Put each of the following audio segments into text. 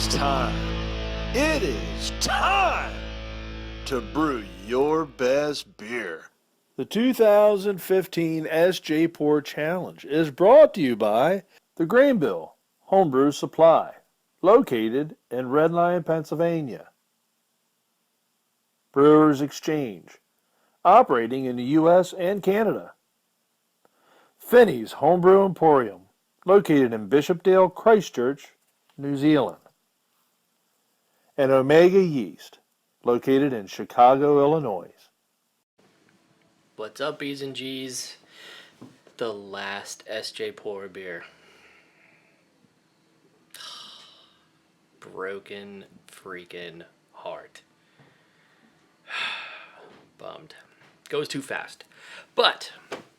is time. It is time to brew your best beer. The 2015 Sjporr Challenge is brought to you by the Grainbill Homebrew Supply, located in Red Lion, Pennsylvania. Brewers Exchange, operating in the U.S. and Canada. Finney's Homebrew Emporium, located in Bishopdale, Christchurch, New Zealand. And Omega Yeast, located in Chicago, Illinois. What's up, B's and G's? The last Sjporr beer. Broken freaking heart. Bummed. Goes too fast. But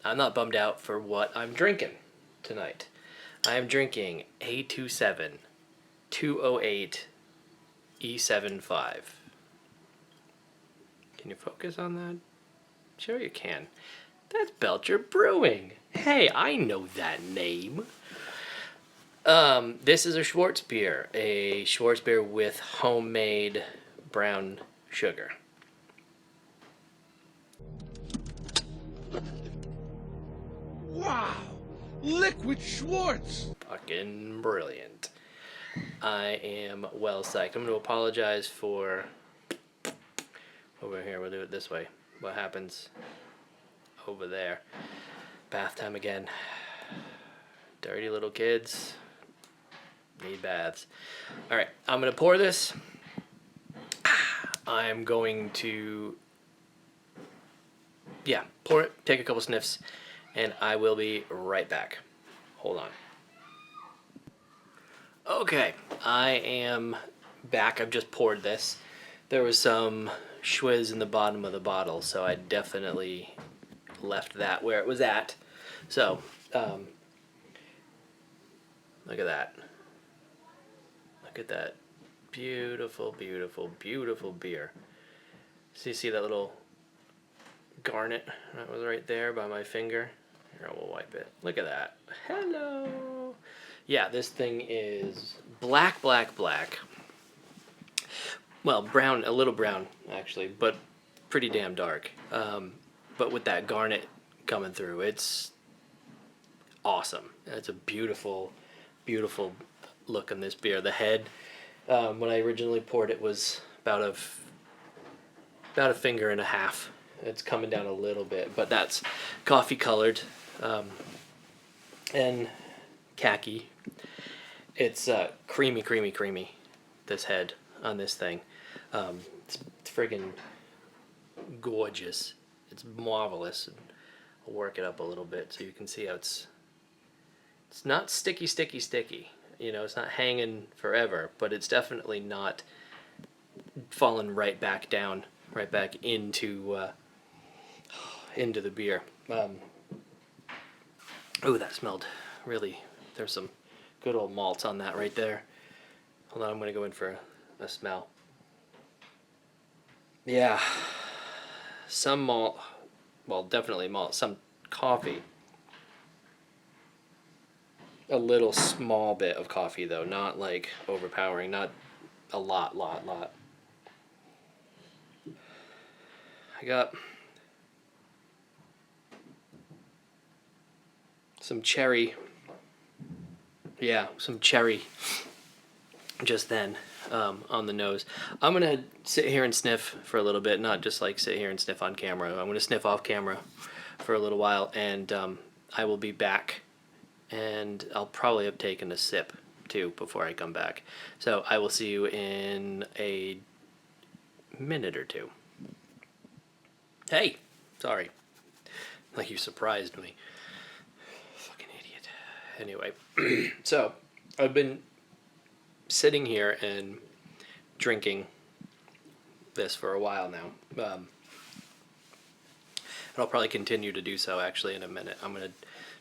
I'm not bummed out for what I'm drinking tonight. I am drinking A27-208-E75. Can you focus on that? Sure you can. That's Belcher Brewing. Hey, I know that name. This is a Schwarzbier. A Schwarzbier with homemade brown sugar. Wow! Liquid Schwartz! Fucking brilliant. I am well psyched. I'm going to apologize for... Over here, we'll do it this way. What happens over there? Bath time again. Dirty little kids need baths. Alright, I'm going to pour this. I'm going to... Yeah, pour it, take a couple sniffs, and I will be right back. Hold on. Okay, I am back. I've just poured this. There was some schwizz in the bottom of the bottle, so I definitely left that where it was at. So, look at that. Look at that. Beautiful, beautiful, beautiful beer. So you see that little garnet that was right there by my finger? Here, we'll wipe it. Look at that. Hello. Yeah, this thing is black, black, black. Well, brown, a little brown, actually, but pretty damn dark. But with that garnet coming through, it's awesome. It's a beautiful, beautiful look on this beer. The head, when I originally poured it, was about a finger and a half. It's coming down a little bit, but that's coffee colored and khaki. It's creamy, creamy, creamy, this head on this thing. It's friggin' gorgeous. It's marvelous. I'll work it up a little bit so you can see how it's not sticky, sticky, sticky. You know, it's not hanging forever, but it's definitely not falling right back down, right back into the beer. Oh, that smelled really, there's some good old malts on that right there. Hold on, I'm going to go in for a smell. Yeah, some malt, well, definitely malt, some coffee. A little small bit of coffee, though, not like overpowering, not a lot. I got some cherry. Yeah, some cherry just then on the nose. I'm going to sit here and sniff for a little bit, not just like sit here and sniff on camera. I'm going to sniff off camera for a little while, and I will be back, and I'll probably have taken a sip too before I come back. So I will see you in a minute or two. Hey, sorry. Like you surprised me. Fucking idiot. Anyway, so I've been sitting here and drinking this for a while now. And I'll probably continue to do so actually in a minute. I'm going to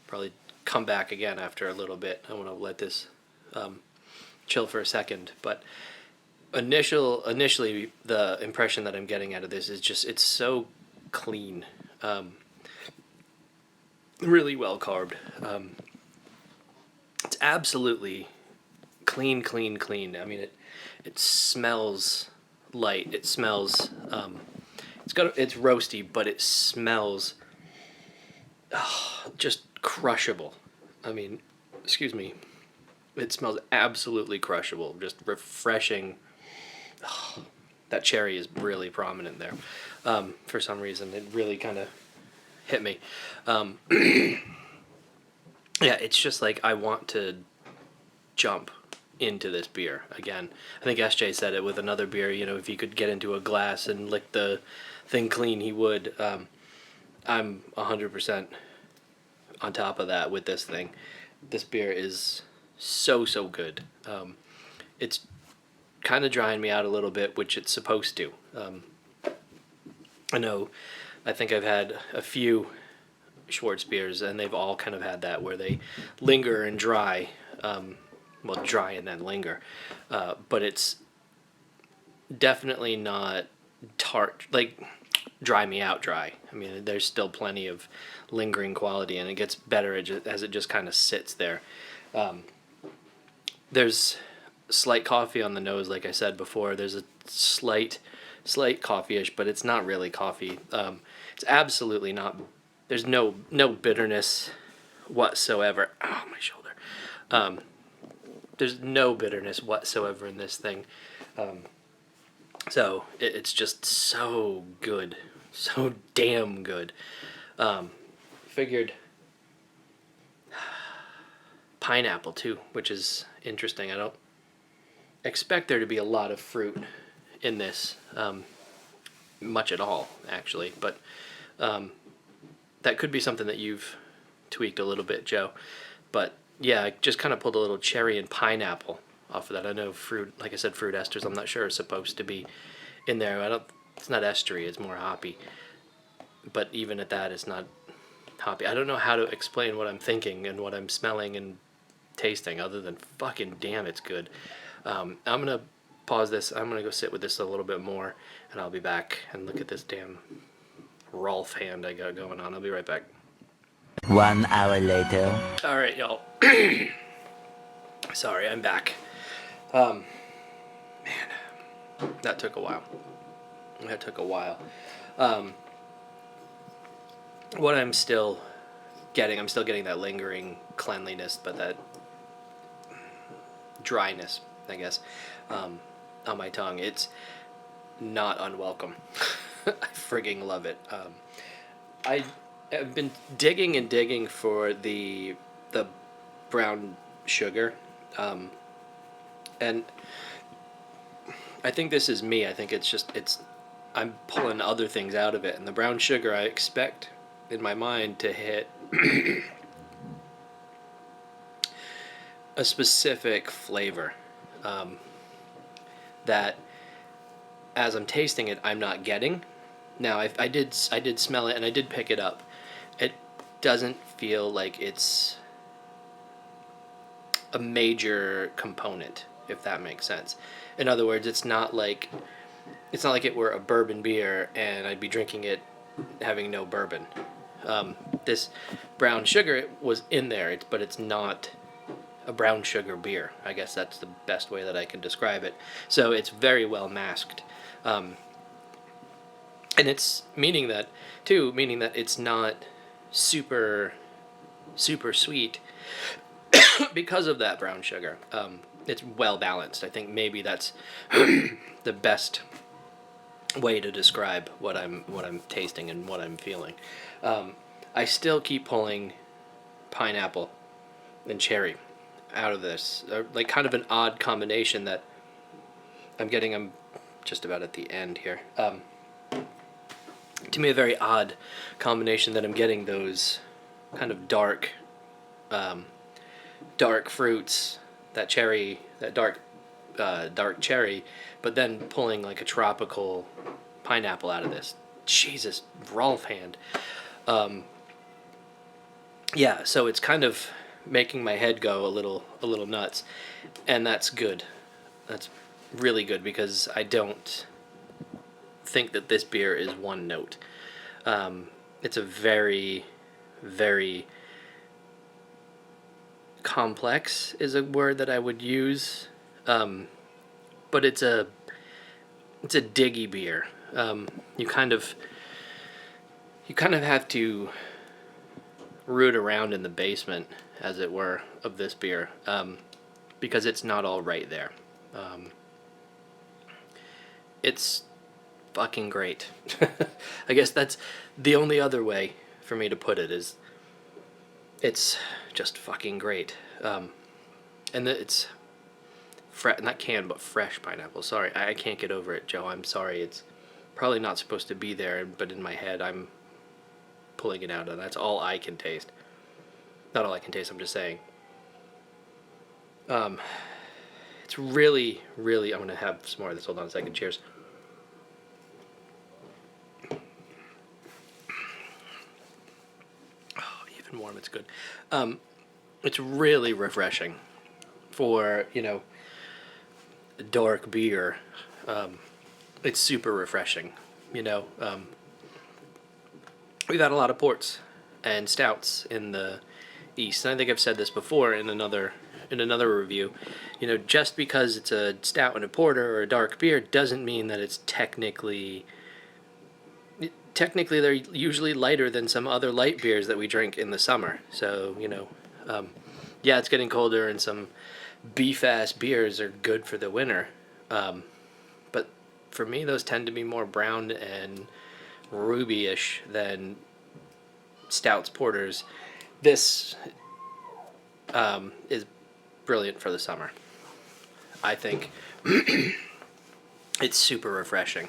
probably come back again after a little bit. I want to let this chill for a second. But initially, the impression that I'm getting out of this is just, it's so clean. Really well carved. It's absolutely clean. I mean, it smells light. It smells. It's roasty, but it smells just crushable. I mean, excuse me. It smells absolutely crushable. Just refreshing. That cherry is really prominent there. For some reason, it really kind of hit me. Yeah, it's just like I want to jump into this beer again. I think SJ said it with another beer, you know, if he could get into a glass and lick the thing clean, he would. I'm 100% on top of that with this thing. This beer is so good. It's kind of drying me out a little bit, which it's supposed to. I think I've had a few Schwartz beers, and they've all kind of had that where they linger and dry. Well, dry and then linger. But it's definitely not tart, like dry me out dry. I mean, there's still plenty of lingering quality, and it gets better as it just kind of sits there. There's slight coffee on the nose, like I said before. There's a slight coffee-ish, but it's not really coffee. It's absolutely not. There's no bitterness whatsoever. Oh, my shoulder. There's no bitterness whatsoever in this thing. So it's just so good. So damn good. Figured pineapple too, which is interesting. I don't expect there to be a lot of fruit in this, much at all, actually. But that could be something that you've tweaked a little bit, Joe. But yeah, I just kind of pulled a little cherry and pineapple off of that. I know fruit, like I said, fruit esters, I'm not sure, are supposed to be in there. It's not estery, it's more hoppy. But even at that, it's not hoppy. I don't know how to explain what I'm thinking and what I'm smelling and tasting other than fucking damn, it's good. I'm going to pause this. I'm going to go sit with this a little bit more, and I'll be back and look at this damn Rolf hand I got going on. I'll be right back. 1 hour later. All right, y'all. Sorry, I'm back. Man, that took a while. What I'm still getting that lingering cleanliness, but that dryness, I guess, on my tongue. It's not unwelcome. I frigging love it. I have been digging for the brown sugar, and I think this is me. I think I'm pulling other things out of it, and the brown sugar I expect in my mind to hit a specific flavor that as I'm tasting it I'm not getting. Now I did smell it and I did pick it up. It doesn't feel like it's a major component, if that makes sense. In other words, it's not like it were a bourbon beer and I'd be drinking it having no bourbon. This brown sugar was in there, but it's not a brown sugar beer. I guess that's the best way that I can describe it. So it's very well masked. And it's meaning that it's not super sweet because of that brown sugar. It's well balanced. I think maybe that's the best way to describe what I'm tasting and what I'm feeling. I still keep pulling pineapple and cherry out of this, like kind of an odd combination that I'm getting. I'm just about at the end here. To me, a very odd combination that I'm getting those kind of dark fruits, that dark cherry, but then pulling like a tropical pineapple out of this. Jesus, Rolf hand. Yeah, so it's kind of making my head go a little nuts, and that's good. That's really good because I don't think that this beer is one note. It's a very, very complex is a word that I would use, but it's a diggy beer. You kind of have to root around in the basement, as it were, of this beer, because it's not all right there. It's fucking great. I guess that's the only other way for me to put it, is it's just fucking great. And it's not canned, but fresh pineapple. Sorry, I can't get over it, Joe. I'm sorry. It's probably not supposed to be there, but in my head, I'm pulling it out, and that's all I can taste. Not all I can taste, I'm just saying. It's really, really... I'm going to have some more of this. Hold on a second. Cheers. Oh, even warm, it's good. It's really refreshing for, dark beer. It's super refreshing, We've had a lot of ports and stouts in the East, and I think I've said this before in another review. Just because it's a stout and a porter or a dark beer doesn't mean that it's technically they're usually lighter than some other light beers that we drink in the summer. So, yeah, it's getting colder, and some beef-ass beers are good for the winter. But for me, those tend to be more brown and ruby-ish than stouts, porters. This is brilliant for the summer. I think it's super refreshing.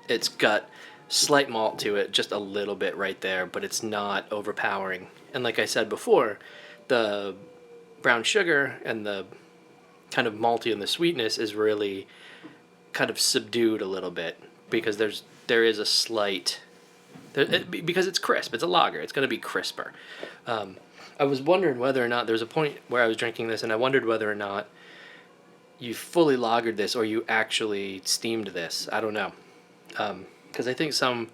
It's got slight malt to it, just a little bit right there, but it's not overpowering. And like I said before, the brown sugar and the kind of malty and the sweetness is really kind of subdued a little bit, because there is a slight... because it's crisp. It's a lager. It's going to be crisper. I was wondering whether or not... There was a point where I was drinking this, and I wondered whether or not you fully lagered this or you actually steamed this. I don't know. Because I think some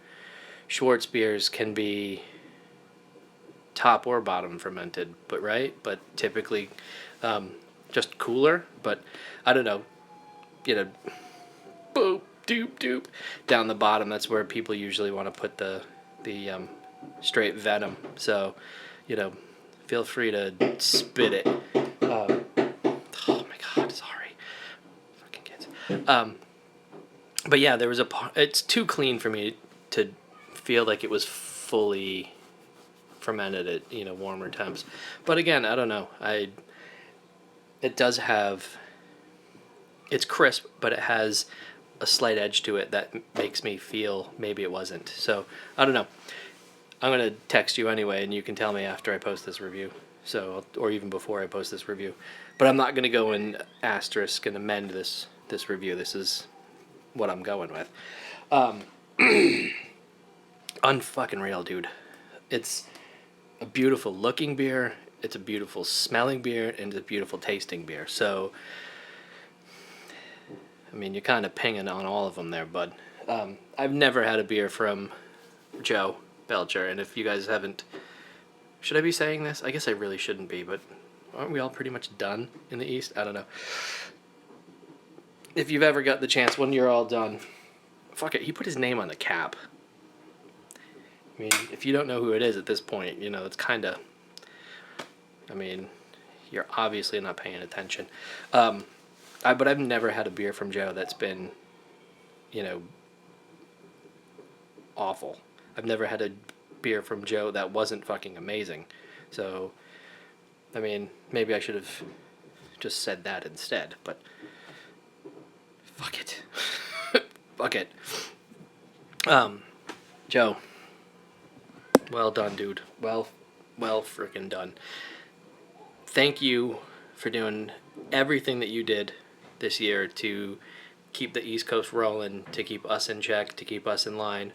Schwartz beers can be top or bottom fermented, but typically just cooler. But I don't know. Boop, doop, doop. Down the bottom, that's where people usually want to put the straight venom. So, feel free to spit it. Oh my God, sorry. Fucking kids. But yeah, there was it's too clean for me to feel like it was fully fermented at, warmer temps. But again, I don't know. It does have... It's crisp, but it has a slight edge to it that makes me feel maybe it wasn't. So, I don't know. I'm going to text you anyway, and you can tell me after I post this review. So, or even before I post this review. But I'm not going to go and asterisk and amend this review. This is what I'm going with. Unfucking real, dude. It's a beautiful looking beer, it's a beautiful smelling beer, and it's a beautiful tasting beer. So, I mean, you're kind of pinging on all of them there, bud. I've never had a beer from Joe Belcher, and if you guys haven't... Should I be saying this? I guess I really shouldn't be, but aren't we all pretty much done in the East? I don't know. If you've ever got the chance, when you're all done... Fuck it, he put his name on the cap. I mean, if you don't know who it is at this point, it's kind of... I mean, you're obviously not paying attention. But I've never had a beer from Joe that's been, awful. I've never had a beer from Joe that wasn't fucking amazing. So, I mean, maybe I should have just said that instead, but fuck it. Fuck it. Joe, well done, dude. Well freaking done. Thank you for doing everything that you did this year to keep the East Coast rolling, to keep us in check, to keep us in line,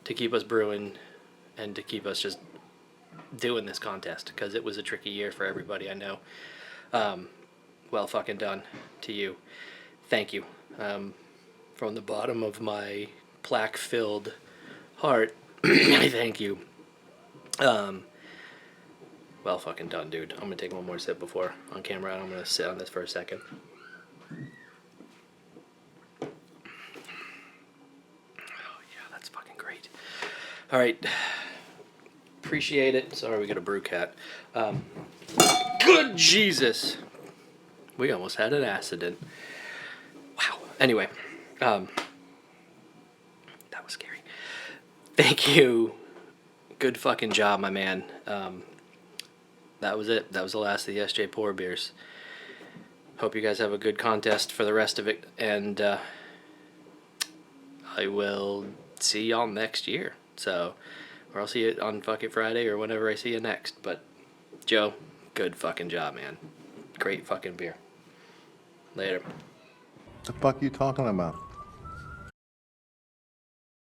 to keep us brewing, and to keep us just doing this contest, because it was a tricky year for everybody, I know. Well fucking done to you. Thank you. From the bottom of my plaque-filled heart, I thank you. Well fucking done, dude. I'm gonna take one more sip before on camera, and I'm gonna sit on this for a second. Oh yeah, that's fucking great. All right, appreciate it. Sorry, we got a brew cat. Good Jesus, we almost had an accident. Wow. Anyway, that was scary. Thank you. Good fucking job, my man. That was it. That was the last of the Sjporr beers. Hope you guys have a good contest for the rest of it, and I will see y'all next year. So, or I'll see you on fucking Friday or whenever I see you next. But, Joe, good fucking job, man. Great fucking beer. Later. The fuck you talking about?